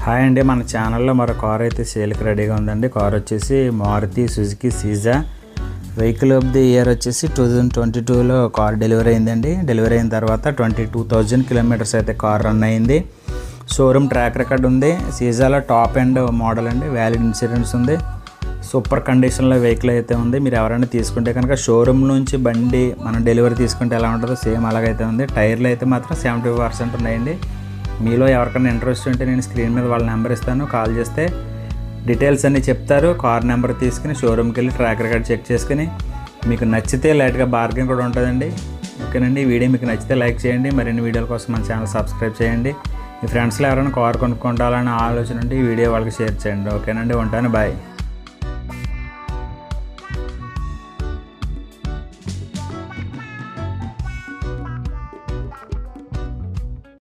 Hi అండి, మన ఛానల్లో మరో కార్ అయితే సేల్కి రెడీగా ఉందండి. కార్ వచ్చేసి Maruti Suzuki Ciaz. Vehicle of the year వచ్చేసి 2022లో కార్ డెలివరీ అయిందండి. డెలివరీ అయిన తర్వాత 22,000 కిలోమీటర్స్ అయితే కార్ రన్ అయింది. షోరూమ్ ట్రాక్ రికార్డ్ ఉంది. సీజాలో టాప్ ఎండ్ మోడల్ అండి. వ్యాలిడ్ ఇన్సూరెన్స్ ఉంది. సూపర్ కండిషన్లో వెహికల్ అయితే ఉంది. మీరు ఎవరైనా తీసుకుంటే కనుక షోరూమ్ నుంచి బండి మనం డెలివరీ తీసుకుంటే ఎలా ఉంటుందో సేమ్ అలాగైతే ఉంది. టైర్లు అయితే మాత్రం 70% ఉన్నాయండి. మీలో ఎవరికైనా ఇంట్రెస్ట్ ఉంటే నేను స్క్రీన్ మీద వాళ్ళ నెంబర్ ఇస్తాను. కాల్ చేస్తే డీటెయిల్స్ అన్నీ చెప్తారు. కార్ నెంబర్ తీసుకుని షోరూమ్కి వెళ్ళి ట్రాక్ రికార్డ్ చెక్ చేసుకుని మీకు నచ్చితే లైట్గా బార్గెన్ కూడా ఉంటుందండి. ఓకేనండి, ఈ వీడియో మీకు నచ్చితే లైక్ చేయండి. మరిన్ని వీడియోల కోసం మన ఛానల్ సబ్స్క్రైబ్ చేయండి. మీ ఫ్రెండ్స్లో ఎవరైనా కార్ కొనుక్కుంటారని ఆలోచన ఉంటే ఈ వీడియో వాళ్ళకి షేర్ చేయండి. ఓకేనండి, ఉంటాను, బాయ్.